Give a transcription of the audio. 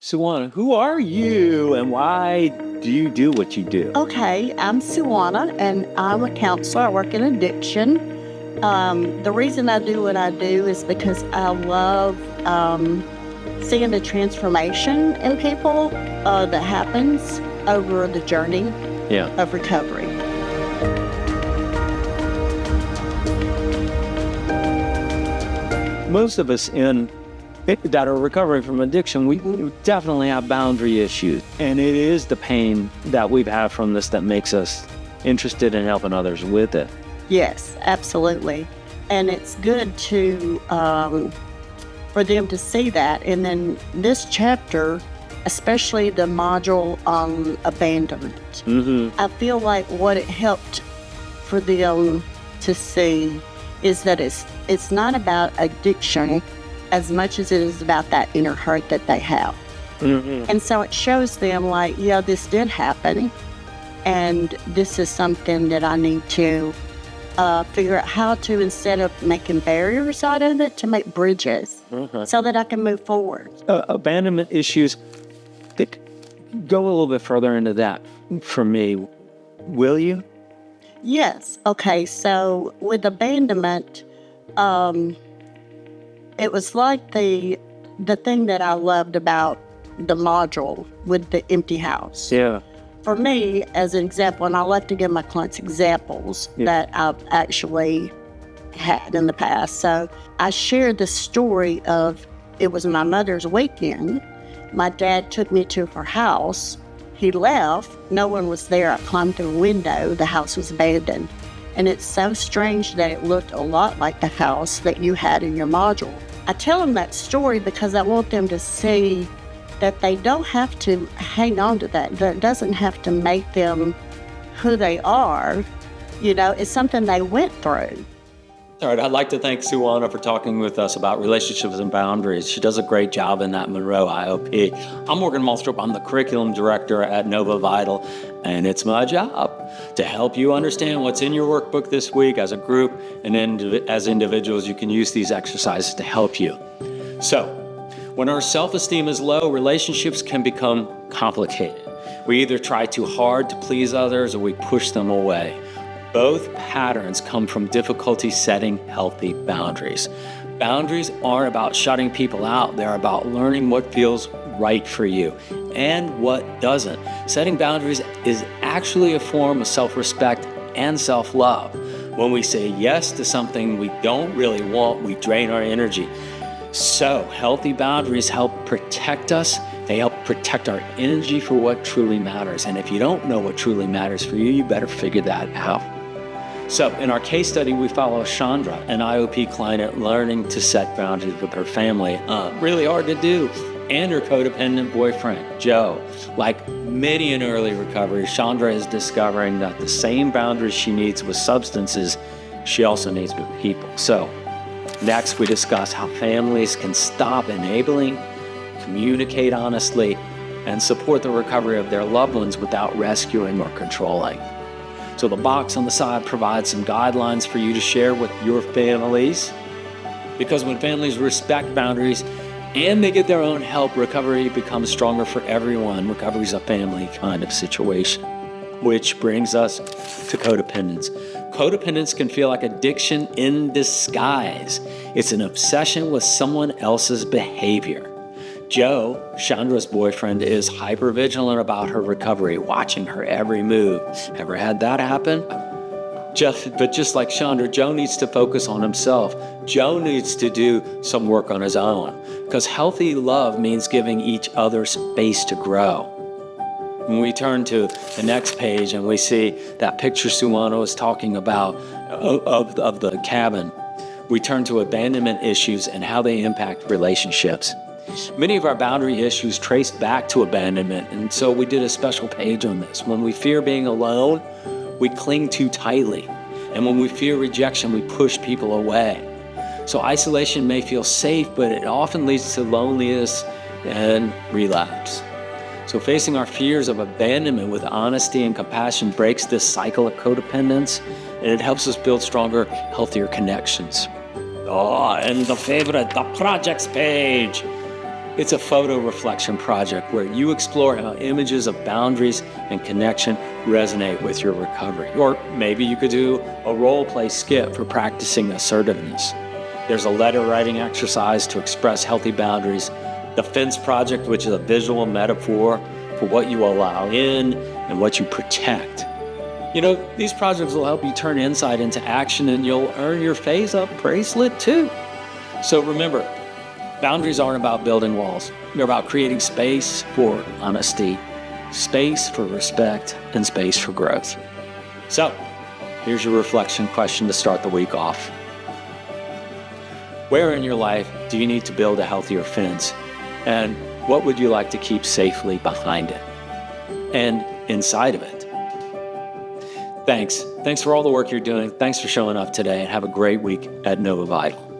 Suwana, who are you and why do you do what you do? Okay, I'm Suwana, and I'm a counselor. I work in addiction. The reason I do what I do is because I love seeing the transformation in people that happens over the journey of recovery. Most of us that are recovering from addiction, we definitely have boundary issues. And it is the pain that we've had from this that makes us interested in helping others with it. Yes, absolutely. And it's good to for them to see that. And then this chapter, especially the module on abandonment, I feel like what it helped for them to see is that it's not about addiction as much as it is about that inner hurt that they have. And so it shows them like, yeah, this did happen, and this is something that I need to figure out how to, instead of making barriers out of it, to make bridges so that I can move forward. Abandonment issues, go a little bit further into that for me, will you? Yes. Okay, so with abandonment, it was like the thing that I loved about the module with the empty house. Yeah. For me, as an example, and I like to give my clients examples that I've actually had in the past. So I shared the story of, it was my mother's weekend. My dad took me to her house. He left. No one was there. I climbed through a window. The house was abandoned. And it's so strange that it looked a lot like the house that you had in your module. I tell them that story because I want them to see that they don't have to hang on to that. That doesn't have to make them who they are. You know, it's something they went through. All right, I'd like to thank Suwana for talking with us about relationships and boundaries. She does a great job in that Monroe IOP. I'm Morgan Malthrop. I'm the curriculum director at Nova Vital, and it's my job to help you understand what's in your workbook this week as a group, and then as individuals, you can use these exercises to help you. So, when our self-esteem is low, relationships can become complicated. We either try too hard to please others or we push them away. Both patterns come from difficulty setting healthy boundaries. Boundaries aren't about shutting people out. They're about learning what feels right for you and what doesn't. Setting boundaries is actually a form of self-respect and self-love. When we say yes to something we don't really want, we drain our energy. So, healthy boundaries help protect us. They help protect our energy for what truly matters. And if you don't know what truly matters for you, you better figure that out. So, in our case study, we follow Chandra, an IOP client learning to set boundaries with her family. Really hard to do. And her codependent boyfriend, Joe. Like many in early recovery, Chandra is discovering that the same boundaries she needs with substances, she also needs with people. So, next, we discuss how families can stop enabling, communicate honestly, and support the recovery of their loved ones without rescuing or controlling. So the box on the side provides some guidelines for you to share with your families. Because when families respect boundaries and they get their own help, recovery becomes stronger for everyone. Recovery is a family kind of situation. Which brings us to codependence. Codependence can feel like addiction in disguise. It's an obsession with someone else's behavior. Joe, Chandra's boyfriend, is hypervigilant about her recovery, watching her every move. Ever had that happen? But just like Chandra, Joe needs to focus on himself. Joe needs to do some work on his own, because healthy love means giving each other space to grow. When we turn to the next page and we see that picture Suwana was talking about of the cabin, we turn to abandonment issues and how they impact relationships. Many of our boundary issues trace back to abandonment, and so we did a special page on this. When we fear being alone, we cling too tightly. And when we fear rejection, we push people away. So isolation may feel safe, but it often leads to loneliness and relapse. So facing our fears of abandonment with honesty and compassion breaks this cycle of codependence, and it helps us build stronger, healthier connections. Oh, and the favorite, the projects page. It's a photo reflection project where you explore how images of boundaries and connection resonate with your recovery. Or maybe you could do a role play skit for practicing assertiveness. There's a letter writing exercise to express healthy boundaries. The Fence Project, which is a visual metaphor for what you allow in and what you protect. These projects will help you turn insight into action, and you'll earn your Phase Up bracelet too. So remember, boundaries aren't about building walls. They're about creating space for honesty, space for respect, and space for growth. So here's your reflection question to start the week off. Where in your life do you need to build a healthier fence? And what would you like to keep safely behind it and inside of it? Thanks for all the work you're doing. Thanks for showing up today, and have a great week at Nova Vital.